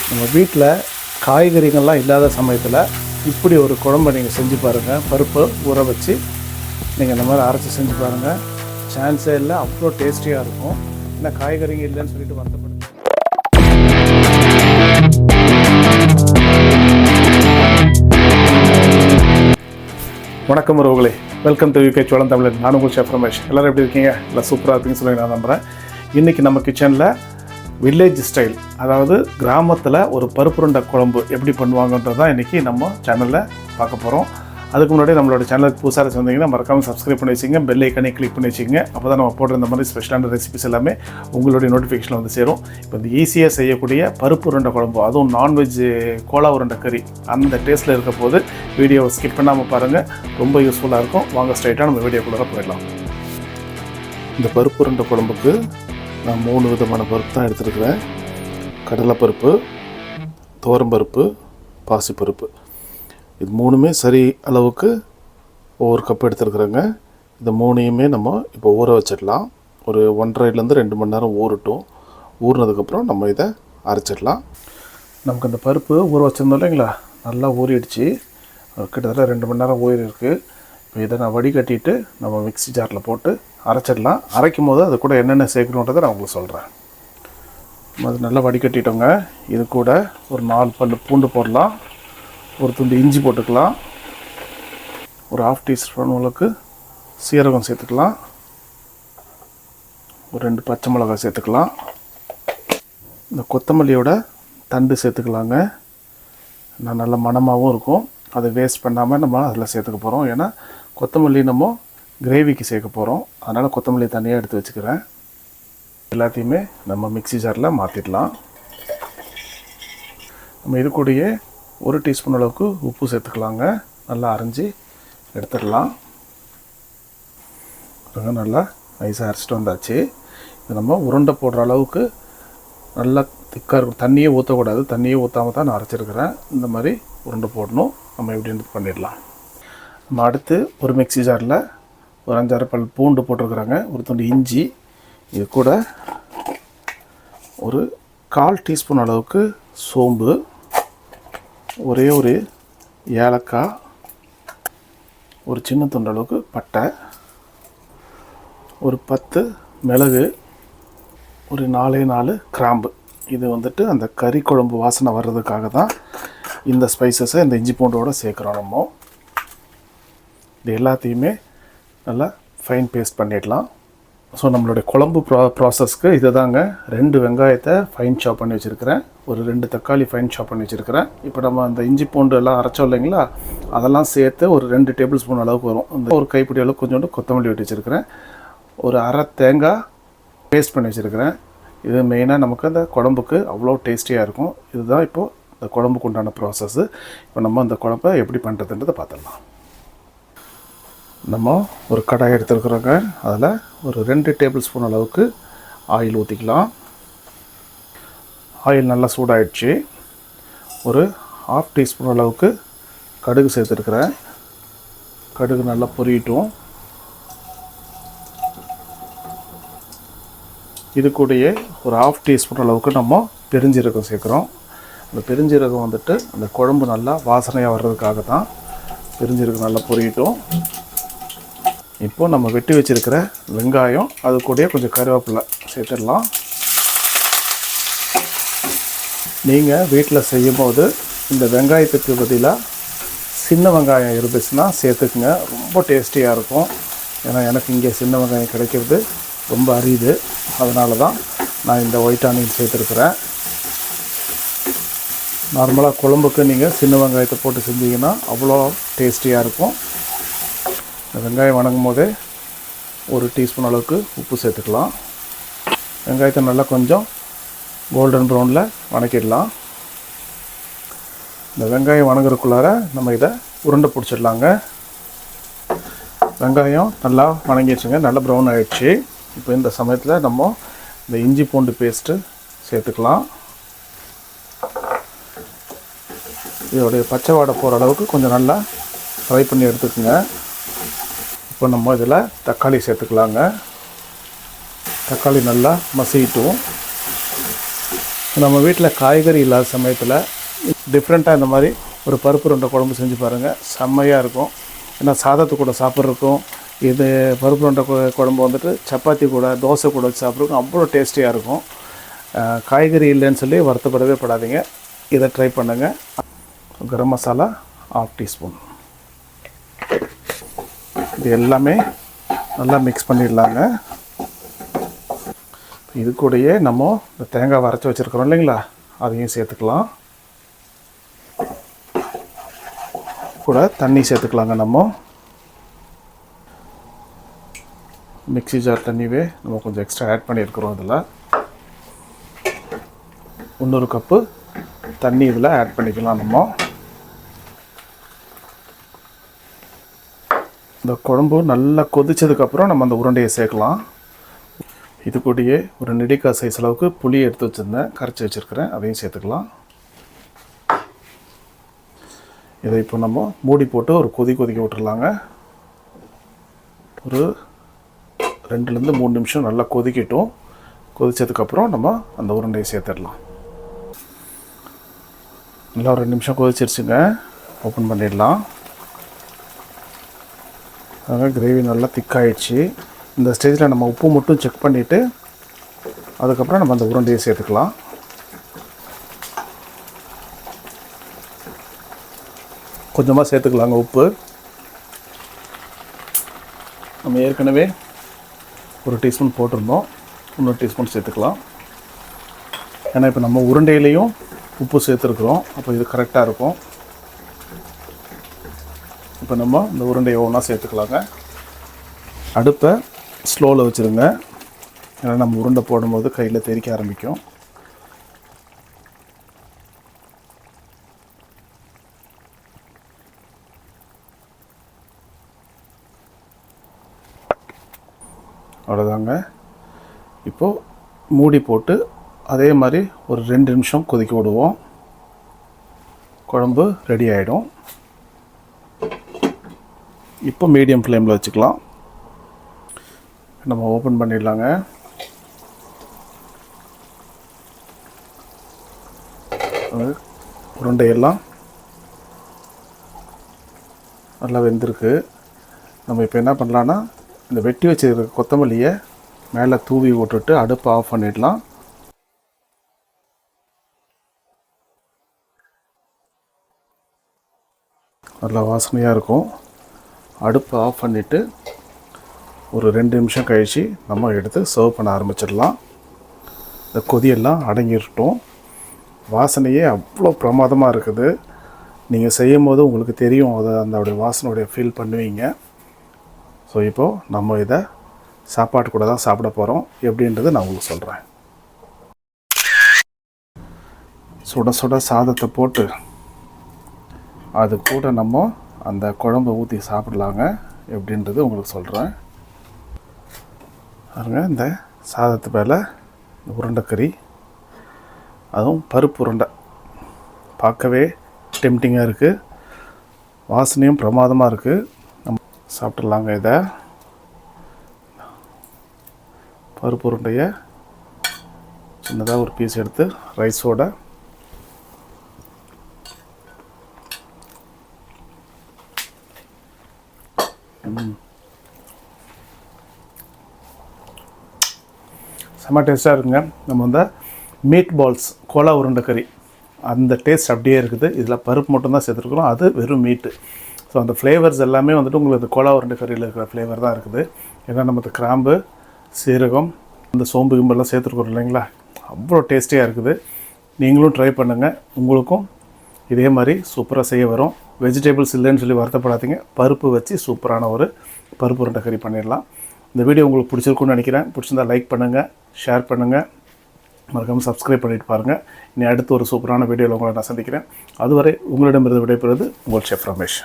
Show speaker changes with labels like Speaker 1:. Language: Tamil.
Speaker 1: நம்ம வீட்டில் காய்கறிகள்லாம் இல்லாத சமயத்தில் இப்படி ஒரு குழம்பை நீங்கள் செஞ்சு பாருங்கள். பருப்பு ஊற வச்சு நீங்கள் இந்த மாதிரி அரைச்சி செஞ்சு பாருங்கள். சான்ஸே இல்லை, அவ்வளோ டேஸ்டியாக இருக்கும். ஏன்னா காய்கறிங்க இல்லைன்னு சொல்லிட்டு வருத்தப்படுது. வணக்கம் உறவுகளே, வெல்கம் டு யூகே சோழன் தமிழன். நான் உங்கள் ஷெஃப் ரமேஷ். எல்லோரும் எப்படி இருக்கீங்க? இல்லை சூப்பராக இருக்குன்னு சொல்லி நான் நம்புகிறேன். இன்றைக்கி நம்ம கிச்சனில் வில்லேஜ் ஸ்டைல், அதாவது கிராமத்தில் ஒரு பருப்புருண்டை குழம்பு எப்படி பண்ணுவாங்கன்றது தான் இன்றைக்கி நம்ம சேனலில் பார்க்க போகிறோம். அதுக்கு முன்னாடி நம்மளோட சேனலுக்கு புதுசாக வந்தீங்கன்னா மறக்காமல் சப்ஸ்கிரைப் பண்ணி வச்சுங்க, பெல் ஐக்கனை கிளிக் பண்ணி வச்சுங்க. அப்போ தான் நம்ம போடுற இந்த மாதிரி ஸ்பெஷலான ரெசிபிஸ் எல்லாமே உங்களுடைய நோட்டிஃபிகேஷன் வந்து சேரும். இப்போ இந்த ஈஸியாக செய்யக்கூடிய பருப்பு உருண்டை குழம்பு, அதுவும் நான்வெஜ் கோலா உருண்டை கறி, அந்த டேஸ்ட்டில் இருக்க போது வீடியோவை ஸ்கிப் பண்ணாமல் பாருங்கள், ரொம்ப யூஸ்ஃபுல்லாக இருக்கும். வாங்க ஸ்ட்ரைட்டாக நம்ம வீடியோக்குள்ளே போயிடலாம். இந்த பருப்பு உருண்டை குழம்புக்கு நான் 3 விதமான பருப்பு தான் எடுத்துருக்கிறேன். கடலைப்பருப்பு, துவரம்பருப்பு, பாசிப்பருப்பு. இது 3மே சரி அளவுக்கு ஒவ்வொரு கப் எடுத்துருக்குறேங்க. இந்த 3ஐயுமே நம்ம இப்போ ஊற வச்சிடலாம். ஒரு 1.5லேருந்து 2 மணி நேரம் ஊறட்டும். ஊறினதுக்கப்புறம் நம்ம இதை அரைச்சிடலாம். நமக்கு இந்த பருப்பு ஊற வச்சுருந்தோம் இல்லைங்களா, நல்லா ஊறிடுச்சு. கிட்டத்தட்ட 2 மணி நேரம் ஊறிருக்கு. இப்போ இதை நான் வடிகட்டிட்டு நம்ம மிக்ஸி ஜாரில் போட்டு அரைச்சிடலாம். அரைக்கும் போது அது கூட என்னென்ன சேர்க்கணுன்றதை நான் உங்களுக்கு சொல்கிறேன். அது நல்லா வடிகட்டிட்டோங்க. இது கூட ஒரு 4 பல் பூண்டு போடலாம், ஒரு துண்டு இஞ்சி போட்டுக்கலாம், ஒரு 1/2 டீஸ்பூன் அளவுக்கு சீரகம் சேர்த்துக்கலாம், ஒரு 2 பச்சை மிளகாய் சேர்த்துக்கலாம், இந்த கொத்தமல்லியோட தண்டு சேர்த்துக்கலாங்க. நான் நல்ல மணமாகவும் இருக்கும். அதை வேஸ்ட் பண்ணாமல் நம்ம அதில் சேர்த்துக்க போகிறோம். ஏன்னா கொத்தமல்லி நம்ம கிரேவிக்கு சேர்க்க போகிறோம். அதனால் கொத்தமல்லி தனியாக எடுத்து வச்சுக்கிறேன். எல்லாத்தையுமே நம்ம மிக்ஸி ஜாரில் மாற்றிடலாம். நம்ம இது கூடயே 1 டீஸ்பூன் அளவுக்கு உப்பு சேர்த்துக்கலாங்க. நல்லா அரைஞ்சி எடுத்துடலாம். நல்லா நைஸாக அரைச்சிட்டு வந்தாச்சு. இது நம்ம உருண்டை போடுற அளவுக்கு நல்லா திக்காக இருக்கும். தண்ணியே ஊற்றக்கூடாது, தண்ணியே ஊற்றாமல் தான் நான் அரைச்சிருக்கிறேன். இந்த மாதிரி உருண்டை போடணும். நம்ம எப்படின்னு பண்ணிடலாம். நம்ம அடுத்து ஒரு மிக்ஸி ஜாரில் ஒரு 5-6 பல் பூண்டு போட்டிருக்குறாங்க, ஒரு துண்டு இஞ்சி, இது கூட ஒரு 1/4 டீஸ்பூன் அளவுக்கு சோம்பு, ஒரே ஒரு ஏலக்காய், ஒரு சின்ன துண்டு அளவுக்கு பட்டை, ஒரு 10 மிளகு, ஒரு 4 கிராம்பு. இது வந்துட்டு அந்த கறி குழம்பு வாசனை வர்றதுக்காக தான் இந்த ஸ்பைசஸை இந்த இஞ்சி பூண்டோடு சேர்க்குறோம். நம்ம இது எல்லாத்தையுமே நல்லா ஃபைன் பேஸ்ட் பண்ணிடலாம். ஸோ நம்மளுடைய குழம்பு ப்ராசஸ்க்கு இது தாங்க. 2 வெங்காயத்தை ஃபைன் சாப் பண்ணி வச்சுருக்கிறேன், ஒரு 2 தக்காளி ஃபைன் சாப் பண்ணி வச்சுருக்கிறேன். இப்போ நம்ம அந்த இஞ்சி பூண்டு எல்லாம் அரைச்சோம் இல்லைங்களா, அதெல்லாம் சேர்த்து ஒரு 2 டேபிள் ஸ்பூன் அளவுக்கு வரும். இந்த ஒரு கைப்பிடி அளவுக்கு கொஞ்சோண்டு கொத்தமல்லி வெட்டி வச்சுருக்கிறேன், ஒரு அரை தேங்காய் பேஸ்ட் பண்ணி வச்சுருக்கிறேன். இது மெயினாக நமக்கு அந்த குழம்புக்கு அவ்வளோ டேஸ்டியாக இருக்கும். இதுதான் இப்போது இந்த குழம்புக்கு உண்டான ப்ராசஸ்ஸு. இப்போ நம்ம அந்த குழம்பை எப்படி பண்ணுறதுன்றதை பார்த்துடலாம். நம்ம ஒரு கடாய் எடுத்துருக்குறோங்க. அதில் ஒரு 2 டேபிள் ஸ்பூன் அளவுக்கு ஆயில் ஊற்றிக்கலாம். ஆயில் நல்லா சூடாகிடுச்சு. ஒரு 1/2 டீஸ்பூன் அளவுக்கு கடுகு சேர்த்துருக்குறேன். கடுகு நல்லா பொரியட்டும். இது கூடயே ஒரு 1/2 டீஸ்பூன் அளவுக்கு நம்ம பெருஞ்சீரகம் சேர்க்குறோம். அந்த பெருஞ்சீரகம் வந்துட்டு அந்த குழம்பு நல்லா வாசனையாக வர்றதுக்காக தான். பெருஞ்சீரகம் நல்லா பொரியட்டும். இப்போது நம்ம வெட்டி வச்சுருக்கிற வெங்காயம், அது கூடயே கொஞ்சம் கருவேப்பிலை சேர்த்துடலாம். நீங்கள் வீட்டில் செய்யும் போது இந்த வெங்காயத்துக்கு பதிலாக சின்ன வெங்காயம் இருந்துச்சுன்னா சேர்த்துக்குங்க, ரொம்ப டேஸ்டியாக இருக்கும். ஏன்னா எனக்கு இங்கே சின்ன வெங்காயம் கிடைக்கிறது ரொம்ப அரியுது. அதனால தான் நான் இந்த ஒயிட் ஆனியன் சேர்த்துருக்குறேன். நார்மலாக குழம்புக்கு நீங்கள் சின்ன வெங்காயத்தை போட்டு செஞ்சீங்கன்னா அவ்வளோ டேஸ்டியாக இருக்கும். இந்த வெங்காயம் வணங்கும் போதே 1 டீஸ்பூன் அளவுக்கு உப்பு சேர்த்துக்கலாம். வெங்காயத்தை நல்லா கொஞ்சம் கோல்டன் ப்ரௌனில் வணக்கிடலாம். இந்த வெங்காயம் வணங்குறதுக்குள்ளார நம்ம இதை உருண்டை பிடிச்சிடலாங்க. வெங்காயம் நல்லா வணங்கிடுச்சுங்க, நல்லா ப்ரௌன் ஆகிடுச்சு. இப்போ இந்த சமயத்தில் நம்ம இந்த இஞ்சி பூண்டு பேஸ்ட்டு சேர்த்துக்கலாம். இதோடைய பச்சை வாடை போகிற அளவுக்கு கொஞ்சம் நல்லா ஃப்ரை பண்ணி எடுத்துக்கோங்க. இப்போ நம்ம இதில் தக்காளி சேர்த்துக்கலாங்க. தக்காளி நல்லா மசிட்டும். நம்ம வீட்டில் காய்கறி இல்லாத சமயத்தில் டிஃப்ரெண்ட்டாக இந்த மாதிரி ஒரு பருப்பு உருண்டை குழம்பு செஞ்சு பாருங்கள், செம்மையாக இருக்கும். ஏன்னா சாதத்து கூட சாப்பிட்றதுக்கும் இது பருப்பு உருண்டை குழம்பு வந்துட்டு சப்பாத்தி கூட தோசை கூட வச்சு சாப்பிட்றதுக்கும் அவ்வளோ டேஸ்டியாக இருக்கும். காய்கறி இல்லைன்னு சொல்லி வருத்தப்படவே படாதீங்க, இதை ட்ரை பண்ணுங்கள். கரம் மசாலா 1/2 டீஸ்பூன், இது எல்லாமே நல்லா மிக்ஸ் பண்ணிடலாங்க. இது கூடயே நம்ம இந்த தேங்காய் வரைச்சி வச்சுருக்கிறோம் இல்லைங்களா, அதையும் சேர்த்துக்கலாம். கூட தண்ணி சேர்த்துக்கலாங்க. நம்ம மிக்ஸி ஜார் தண்ணியே நம்ம கொஞ்சம் எக்ஸ்ட்ரா ஆட் பண்ணியிருக்கிறோம். இதில் 1 கப்பு தண்ணி இதில் ஆட் பண்ணிக்கலாம். நம்ம இந்த குழம்பு நல்லா கொதித்ததுக்கப்புறம் நம்ம அந்த உருண்டையை சேர்க்கலாம். இது கூடயே ஒரு நெல்லிக்காய் சைஸ் அளவுக்கு புளி எடுத்து வச்சுருந்தேன், கரைச்சி வச்சுருக்கிறேன், அதையும் சேர்த்துக்கலாம். இதை இப்போ நம்ம மூடி போட்டு ஒரு கொதிக்க விட்டுறலாங்க. ஒரு 2லேருந்து 3 நிமிஷம் நல்லா கொதிக்கட்டும். கொதித்ததுக்கப்புறம் நம்ம அந்த உருண்டையை சேர்த்துடலாம். நல்லா ஒரு 2 நிமிஷம் கொதிச்சிருச்சுங்க, ஓப்பன் பண்ணிடலாம். அங்கே கிரேவி நல்லா திக்காயிடுச்சு. இந்த ஸ்டேஜில் நம்ம உப்பு மட்டும் செக் பண்ணிவிட்டு அதுக்கப்புறம் நம்ம அந்த உருண்டையை சேர்த்துக்கலாம். கொஞ்சமாக சேர்த்துக்கலாங்க உப்பு. நம்ம ஏற்கனவே 1 டீஸ்பூன் போட்டிருந்தோம், 1 டீஸ்பூன் சேர்த்துக்கலாம். ஏன்னா இப்போ நம்ம உருண்டையிலையும் உப்பு சேர்த்துருக்குறோம், அப்போ இது கரெக்டாக இருக்கும். இப்போ நம்ம இந்த உருண்டையை ஒன்றா சேர்த்துக்கலாங்க. அடுப்பை ஸ்லோவில் வச்சுருங்க, ஏன்னா நம்ம உருண்டை போடும்போது கையில் தெறிக்க ஆரம்பிக்கும். அவ்வளோதாங்க. இப்போது மூடி போட்டு அதே மாதிரி ஒரு 2 நிமிஷம் கொதிக்க விடுவோம். குழம்பு ரெடி ஆகிடும். இப்போ மீடியம் ஃப்ளேமில் வச்சுக்கலாம். நம்ம ஓப்பன் பண்ணிடலாங்க. உருண்டையெல்லாம் நல்லா வெந்திருக்கு. நம்ம இப்போ என்ன பண்ணலான்னா இந்த வெட்டி வச்சுருக்க கொத்தமல்லியை மேலே தூவி விட்டுட்டு அடுப்பை ஆஃப் பண்ணிடலாம். நல்லா வாசனையாக இருக்கும். அடுப்பை ஆஃப் பண்ணிவிட்டு ஒரு 2 நிமிஷம் கழித்து நம்ம எடுத்து சர்வ் பண்ண ஆரம்பிச்சிடலாம். இந்த கொதியெல்லாம் அடங்கிட்டோம். வாசனையே அவ்வளோ பிரமாதமாக இருக்குது. நீங்கள் செய்யும் போது உங்களுக்கு தெரியும், அதை அந்த வாசனையோடைய ஃபீல் பண்ணுவீங்க. ஸோ இப்போது நம்ம இதை சாப்பாட்டு கூட தான் சாப்பிட போகிறோம். எப்படின்றது நான் உங்களுக்கு சொல்கிறேன். சுட சுட சாதத்தை போட்டு அது கூட நம்ம அந்த குழம்பை ஊற்றி சாப்பிடலாங்க. எப்படின்றது உங்களுக்கு சொல்கிறேன். பாருங்க, இந்த சாதத்து மேலே உருண்டைக்கறி, அதுவும் பருப்பு உருண்டை பார்க்கவே டெம்டிங்காக இருக்குது. வாசனையும் பிரமாதமாக இருக்குது. நம்ம சாப்பிட்றலாங்க. இதை பருப்பு உருண்டையை சின்னதாக ஒரு பீஸ் எடுத்து ரைஸோட செம்ம டேஸ்ட்டாக இருக்குங்க. நம்ம வந்து மீட் பால்ஸ் கோலா உருண்டைக்கறி அந்த டேஸ்ட் அப்படியே இருக்குது. இதில் பருப்பு மட்டும்தான் சேர்த்துருக்குறோம், அது வெறும் மீட்டு. ஸோ அந்த ஃப்ளேவர்ஸ் எல்லாமே வந்துட்டு உங்களுக்கு இந்த கோலா உருண்டைக்கறியில் இருக்கிற ஃப்ளேவர் தான் இருக்குது. ஏன்னா நமக்கு கிராம்பு, சீரகம், இந்த சோம்பு கிம்பெல்லாம் சேர்த்துருக்குறோம் இல்லைங்களா, அவ்வளோ டேஸ்டியாக இருக்குது. நீங்களும் ட்ரை பண்ணுங்கள், உங்களுக்கும் இதே மாதிரி சூப்பராக செய்ய வரும். வெஜிடபிள்ஸ் இல்லைன்னு சொல்லி வருத்தப்படாதீங்க, பருப்பு வச்சு சூப்பரான ஒரு பருப்பு உருண்டைக்கறி பண்ணிடலாம். இந்த வீடியோ உங்களுக்கு பிடிச்சிருக்குன்னு நினைக்கிறேன். பிடிச்சிருந்தால் லைக் பண்ணுங்கள், ஷேர் பண்ணுங்கள், மறக்காமல் சப்ஸ்கிரைப் பண்ணிட்டு பாருங்கள். இனி அடுத்து ஒரு சூப்பரான வீடியோவில் உங்களை நான் சந்திக்கிறேன். அதுவரை உங்களிடமிருந்து விடைபெறுவது உங்கள் செஃப் ரமேஷ்.